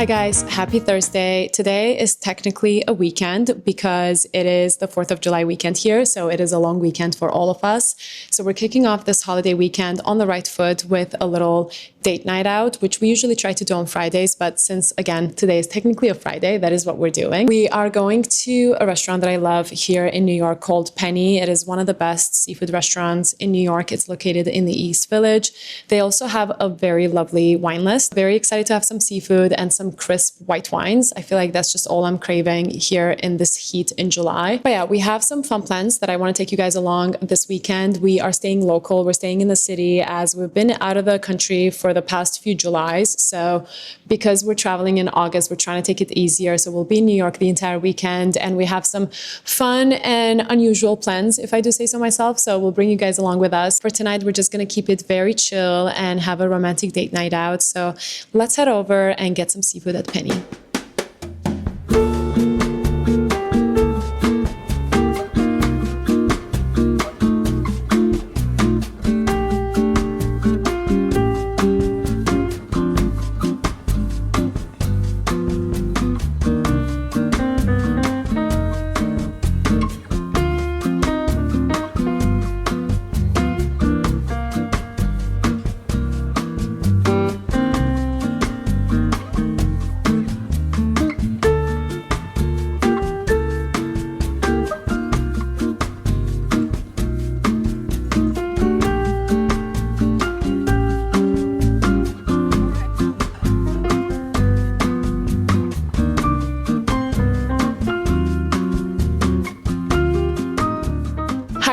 Hi guys, happy Thursday. Today is technically a weekend because it is the 4th of July weekend here, so it is a long weekend for all of us. So we're kicking off this holiday weekend on the right foot with a little date night out, which we usually try to do on Fridays, but since again, today is technically a Friday, that is what we're doing. We are going to a restaurant that I love here in New York called Penny. It is one of the best seafood restaurants in New York. It's located in the East Village. They also have a very lovely wine list. Very excited to have some seafood and some crisp white wines. I feel like that's just all I'm craving here in this heat in July. But yeah, we have some fun plans that I want to take you guys along this weekend. We are staying local. We're staying in the city as we've been out of the country for the past few Julys. So because we're traveling in August, we're trying to take it easier. So we'll be in New York the entire weekend and we have some fun and unusual plans, if I do say so myself. So we'll bring you guys along with us. For tonight, we're just going to keep it very chill and have a romantic date night out. So let's head over and get some seafood at Penny.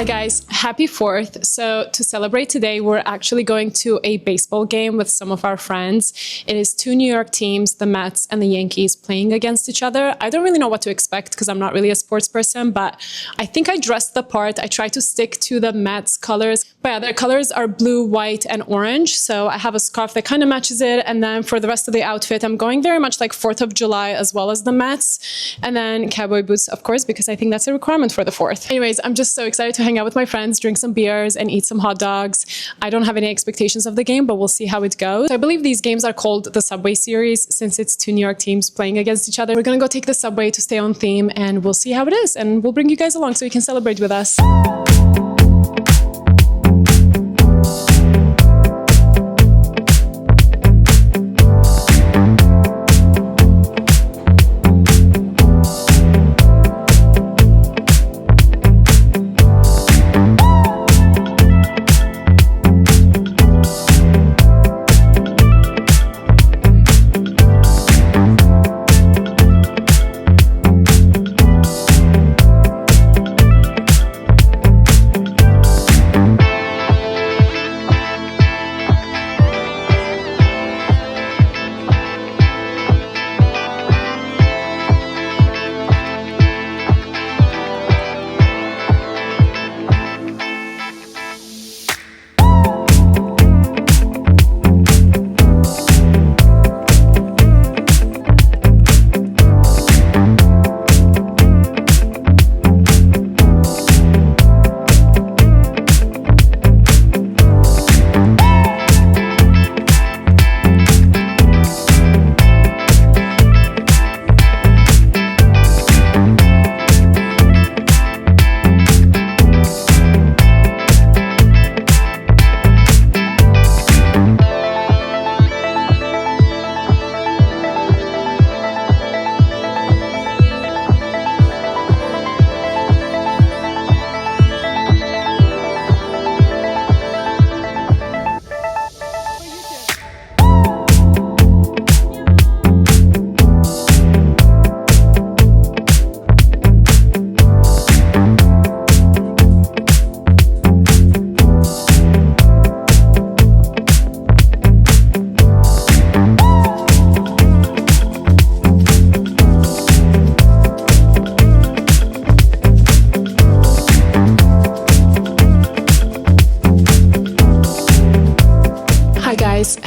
Hi guys, happy 4th. So to celebrate today, we're actually going to a baseball game with some of our friends. It is two New York teams, the Mets and the Yankees, playing against each other. I don't really know what to expect because I'm not really a sports person, but I think I dressed the part. I try to stick to the Mets colors. But yeah, their colors are blue, white, and orange. So I have a scarf that kind of matches it. And then for the rest of the outfit, I'm going very much like 4th of July as well as the Mets. And then cowboy boots, of course, because I think that's a requirement for the 4th. Anyways, I'm just so excited to hang out with my friends, drink some beers, and eat some hot dogs. I don't have any expectations of the game, but we'll see how it goes. I believe these games are called the Subway Series since it's two New York teams playing against each other. We're gonna go take the subway to stay on theme, and we'll see how it is. And we'll bring you guys along so you can celebrate with us.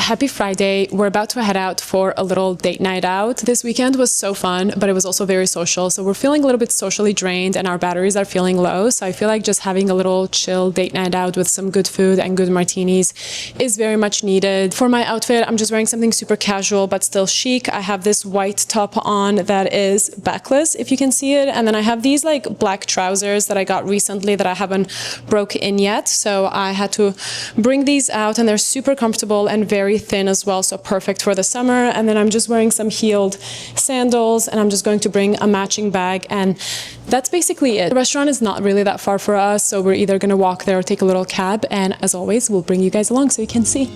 happy Friday. We're about to head out for a little date night out. This weekend was so fun, but it was also very social. So we're feeling a little bit socially drained and our batteries are feeling low. So I feel like just having a little chill date night out with some good food and good martinis is very much needed. For my outfit, I'm just wearing something super casual but still chic. I have this white top on that is backless, if you can see it. And then I have these like black trousers that I got recently that I haven't broke in yet. So I had to bring these out and they're super comfortable and very thin as well. So perfect for the summer. And then I'm just wearing some heeled sandals and I'm just going to bring a matching bag. And that's basically it. The restaurant is not really that far for us. So we're either going to walk there or take a little cab. And as always, we'll bring you guys along so you can see.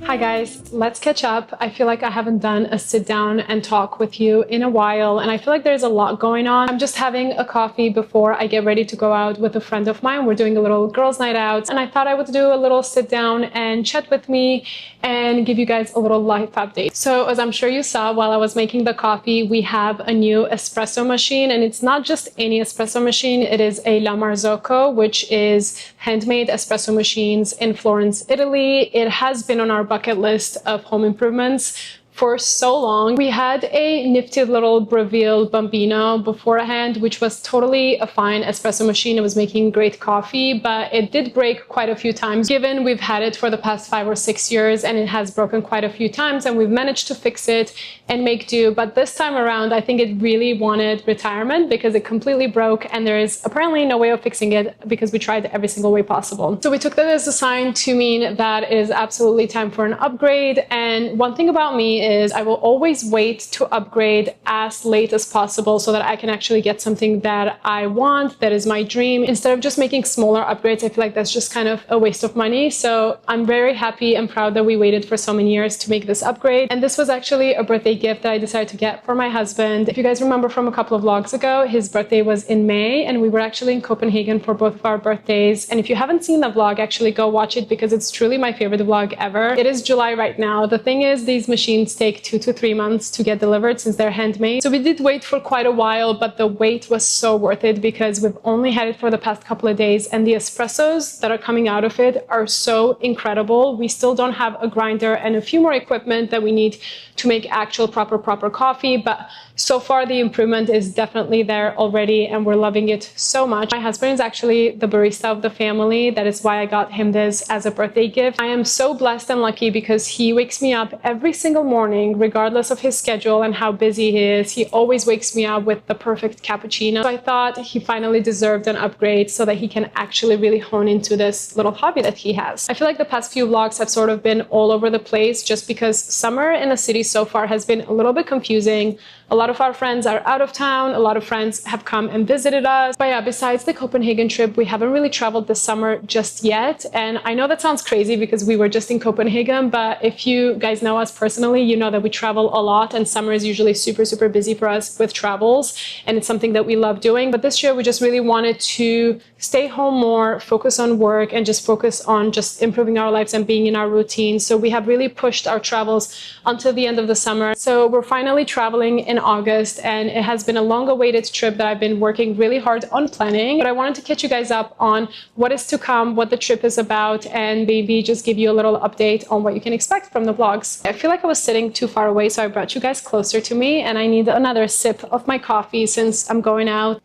Hi guys, let's catch up. I feel like I haven't done a sit down and talk with you in a while and I feel like there's a lot going on. I'm just having a coffee before I get ready to go out with a friend of mine. We're doing a little girls' night out and I thought I would do a little sit down and chat with me and give you guys a little life update. So as I'm sure you saw while I was making the coffee, we have a new espresso machine and it's not just any espresso machine. It is a La Marzocco, which is handmade espresso machines in Florence, Italy. It has been on our bucket list of home improvements for so long. We had a nifty little Breville Bambino beforehand, which was totally a fine espresso machine. It was making great coffee, but it did break quite a few times. Given we've had it for the past 5 or 6 years and it has broken quite a few times and we've managed to fix it and make do. But this time around, I think it really wanted retirement because it completely broke and there is apparently no way of fixing it because we tried every single way possible. So we took that as a sign to mean that it is absolutely time for an upgrade. And one thing about me is I will always wait to upgrade as late as possible so that I can actually get something that I want, that is my dream. Instead of just making smaller upgrades, I feel like that's just kind of a waste of money. So I'm very happy and proud that we waited for so many years to make this upgrade. And this was actually a birthday gift that I decided to get for my husband. If you guys remember from a couple of vlogs ago, his birthday was in May and we were actually in Copenhagen for both of our birthdays. And if you haven't seen the vlog, actually go watch it because it's truly my favorite vlog ever. It is July right now. The thing is, these machines take 2 to 3 months to get delivered since they're handmade. So we did wait for quite a while, but the wait was so worth it because we've only had it for the past couple of days and the espressos that are coming out of it are so incredible. We still don't have a grinder and a few more equipment that we need to make actual proper coffee, but so far the improvement is definitely there already and we're loving it so much. My husband is actually the barista of the family. That is why I got him this as a birthday gift. I am so blessed and lucky because he wakes me up every single morning regardless of his schedule and how busy he is. He always wakes me up with the perfect cappuccino. So I thought he finally deserved an upgrade so that he can actually really hone into this little hobby that he has. I feel like the past few vlogs have sort of been all over the place just because summer in the city so far has been a little bit confusing. A lot of our friends are out of town. A lot of friends have come and visited us. But yeah, besides the Copenhagen trip, we haven't really traveled this summer just yet. And I know that sounds crazy because we were just in Copenhagen, but if you guys know us personally, you know that we travel a lot and summer is usually super busy for us with travels. And it's something that we love doing. But this year we just really wanted to stay home more, focus on work and just focus on just improving our lives and being in our routine. So we have really pushed our travels until the end of the summer. So we're finally traveling in August, and it has been a long-awaited trip that I've been working really hard on planning. But I wanted to catch you guys up on what is to come, what the trip is about, and maybe just give you a little update on what you can expect from the vlogs. I feel like I was sitting too far away, so I brought you guys closer to me, and I need another sip of my coffee since I'm going out.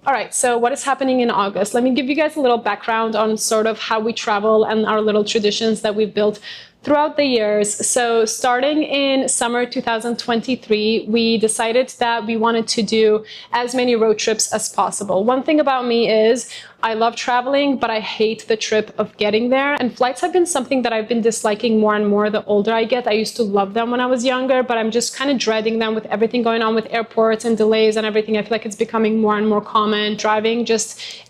All right, so what is happening in August? Let me give you guys a little background on sort of how we travel and our little traditions that we've built throughout the years. So starting in summer 2023, we decided that we wanted to do as many road trips as possible. One thing about me is I love traveling, but I hate the trip of getting there. And flights have been something that I've been disliking more and more the older I get. I used to love them when I was younger, but I'm just kind of dreading them with everything going on with airports and delays and everything. I feel like it's becoming more and more common. Driving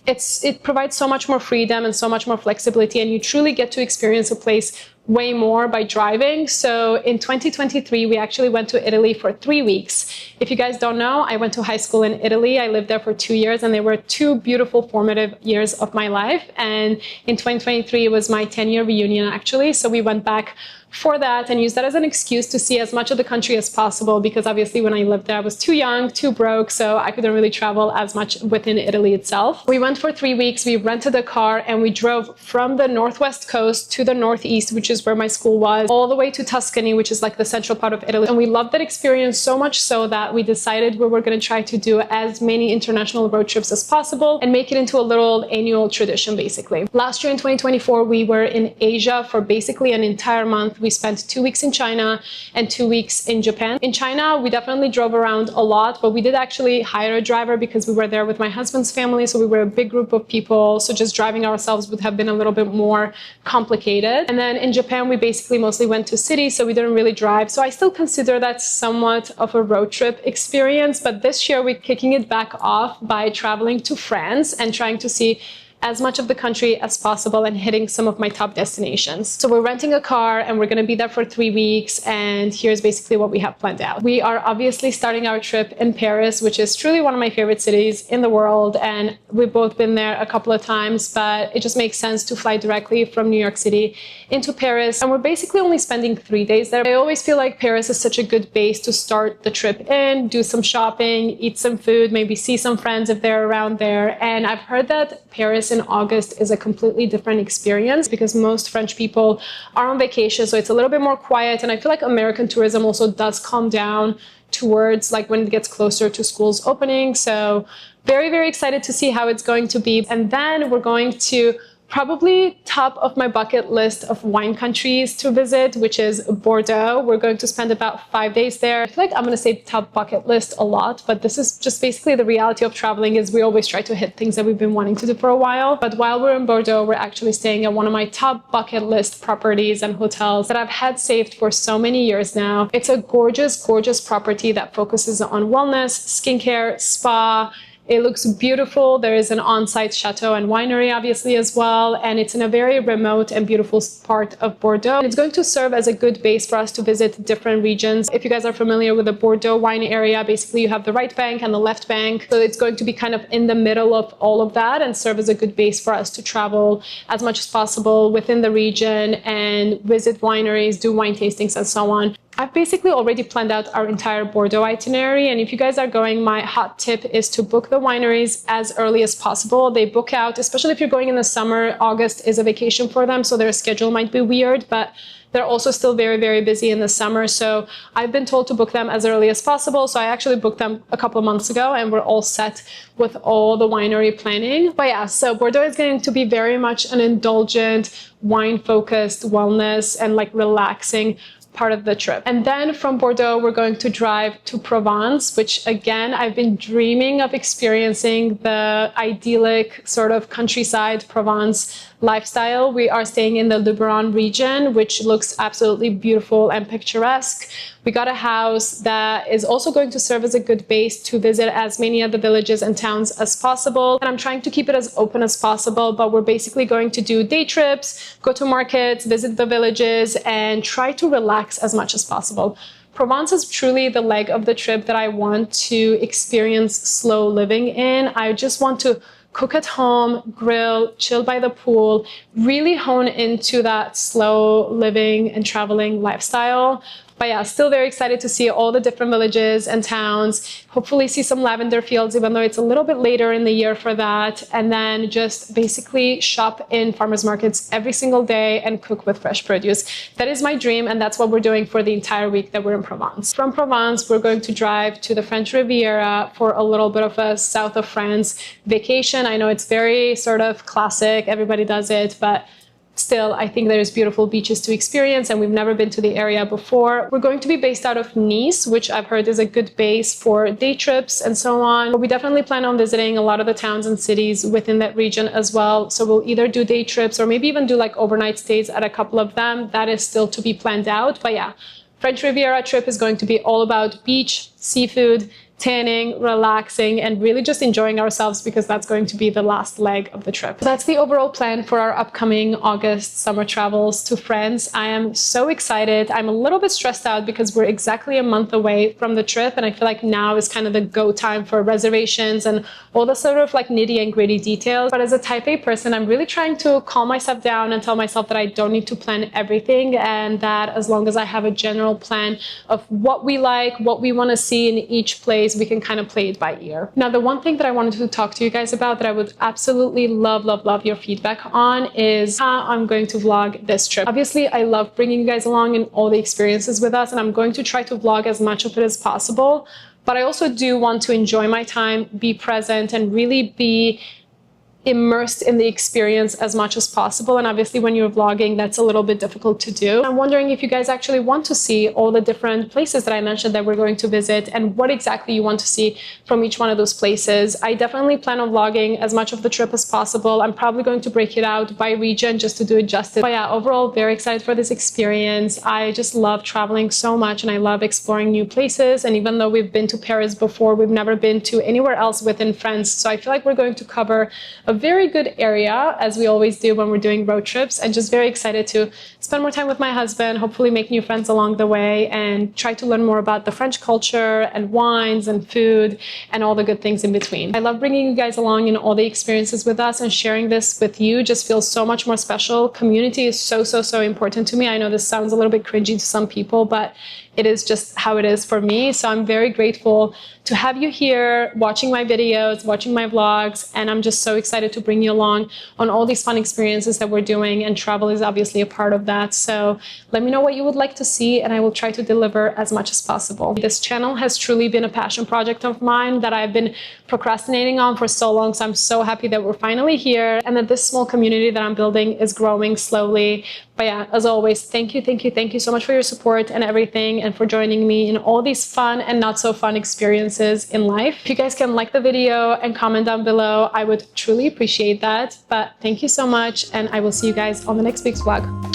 it provides so much more freedom and so much more flexibility, and you truly get to experience a place way more by driving. So in 2023, we actually went to Italy for 3 weeks. If you guys don't know, I went to high school in Italy. I lived there for 2 years, and they were 2 beautiful formative years of my life. And in 2023, it was my 10-year reunion, actually. So we went back for that and used that as an excuse to see as much of the country as possible, because obviously when I lived there I was too young, too broke, so I couldn't really travel as much within Italy itself. We went for 3 weeks, we rented a car, and we drove from the northwest coast to the northeast, which is where my school was, all the way to Tuscany, which is like the central part of Italy. And we loved that experience so much so that we decided we were going to try to do as many international road trips as possible and make it into a little annual tradition, basically. Last year in 2024, we were in Asia for basically an entire month. We spent 2 weeks in China and 2 weeks in Japan. In China, we definitely drove around a lot, but we did actually hire a driver because we were there with my husband's family. So we were a big group of people. So just driving ourselves would have been a little bit more complicated. And then in Japan, we basically mostly went to cities, so we didn't really drive. So I still consider that somewhat of a road trip experience. But this year, we're kicking it back off by traveling to France and trying to see as much of the country as possible and hitting some of my top destinations. So we're renting a car and we're going to be there for 3 weeks, and here's basically what we have planned out. We are obviously starting our trip in Paris, which is truly one of my favorite cities in the world, and we've both been there a couple of times, but it just makes sense to fly directly from New York City into Paris, and we're basically only spending 3 days there. I always feel like Paris is such a good base to start the trip in, do some shopping, eat some food, maybe see some friends if they're around there. And I've heard that Paris in August is a completely different experience because most French people are on vacation, so it's a little bit more quiet. And I feel like American tourism also does calm down towards like when it gets closer to schools opening. So very, very excited to see how it's going to be. And then we're going to probably top of my bucket list of wine countries to visit, which is Bordeaux. We're going to spend about 5 days there. I feel like I'm going to say top bucket list a lot, but this is just basically the reality of traveling is we always try to hit things that we've been wanting to do for a while. But while we're in Bordeaux, we're actually staying at one of my top bucket list properties and hotels that I've had saved for so many years now. It's a gorgeous, gorgeous property that focuses on wellness, skincare, spa. It looks beautiful. There is an on-site chateau and winery, obviously, as well. And it's in a very remote and beautiful part of Bordeaux. It's going to serve as a good base for us to visit different regions. If you guys are familiar with the Bordeaux wine area, basically you have the right bank and the left bank. So it's going to be kind of in the middle of all of that and serve as a good base for us to travel as much as possible within the region and visit wineries, do wine tastings, and so on. I've basically already planned out our entire Bordeaux itinerary, and if you guys are going, my hot tip is to book the wineries as early as possible. They book out, especially if you're going in the summer. August is a vacation for them, so their schedule might be weird, but they're also still very, very busy in the summer. So I've been told to book them as early as possible. So I actually booked them a couple of months ago and we're all set with all the winery planning. But yeah, so Bordeaux is going to be very much an indulgent, wine-focused wellness and like relaxing part of the trip. And then from Bordeaux, we're going to drive to Provence, which again, I've been dreaming of experiencing the idyllic sort of countryside Provence lifestyle. We are staying in the Luberon region, which looks absolutely beautiful and picturesque. We got a house that is also going to serve as a good base to visit as many of the villages and towns as possible. And I'm trying to keep it as open as possible, but we're basically going to do day trips, go to markets, visit the villages, and try to relax as much as possible. Provence is truly the leg of the trip that I want to experience slow living in. I just want to cook at home, grill, chill by the pool, really hone into that slow living and traveling lifestyle. But yeah, still very excited to see all the different villages and towns. Hopefully see some lavender fields, even though it's a little bit later in the year for that. And then just basically shop in farmers markets every single day and cook with fresh produce. That is my dream, and that's what we're doing for the entire week that we're in Provence. From Provence, we're going to drive to the French Riviera for a little bit of a south of France vacation. I know it's very sort of classic, everybody does it, but still, I think there's beautiful beaches to experience, and we've never been to the area before. We're going to be based out of Nice, which I've heard is a good base for day trips and so on. But we definitely plan on visiting a lot of the towns and cities within that region as well. So we'll either do day trips or maybe even do like overnight stays at a couple of them. That is still to be planned out. But yeah, French Riviera trip is going to be all about beach, seafood, tanning, relaxing, and really just enjoying ourselves, because that's going to be the last leg of the trip. That's the overall plan for our upcoming August summer travels to France. I am so excited. I'm a little bit stressed out because we're exactly a month away from the trip, and I feel like now is kind of the go time for reservations and all the sort of like nitty and gritty details. But as a type A person, I'm really trying to calm myself down and tell myself that I don't need to plan everything, and that as long as I have a general plan of what we like, what we want to see in each place, we can kind of play it by ear. Now, the one thing that I wanted to talk to you guys about that I would absolutely love your feedback on is how I'm going to vlog this trip. Obviously, I love bringing you guys along in all the experiences with us, and I'm going to try to vlog as much of it as possible. But I also do want to enjoy my time, be present, and really be immersed in the experience as much as possible. And obviously when you're vlogging, that's a little bit difficult to do. I'm wondering if you guys actually want to see all the different places that I mentioned that we're going to visit, and what exactly you want to see from each one of those places. I definitely plan on vlogging as much of the trip as possible. I'm probably going to break it out by region just to do it justice. But yeah, overall, very excited for this experience. I just love traveling so much, and I love exploring new places. And even though we've been to Paris before, we've never been to anywhere else within France. So I feel like we're going to cover a very good area, as we always do when we're doing road trips, and just very excited to spend more time with my husband, hopefully make new friends along the way, and try to learn more about the French culture and wines and food and all the good things in between. I love bringing you guys along in all the experiences with us, and sharing this with you just feels so much more special. Community is so important to me. I know this sounds a little bit cringy to some people, but it is just how it is for me. So I'm very grateful to have you here watching my videos, watching my vlogs, and I'm just so excited to bring you along on all these fun experiences that we're doing, and travel is obviously a part of that. So let me know what you would like to see, and I will try to deliver as much as possible. This channel has truly been a passion project of mine that I've been procrastinating on for so long, so I'm so happy that we're finally here, and that this small community that I'm building is growing slowly. But yeah, as always, thank you so much for your support and everything, and for joining me in all these fun and not so fun experiences in life. If you guys can like the video and comment down below, I would truly appreciate that. But thank you so much, and I will see you guys on the next week's vlog.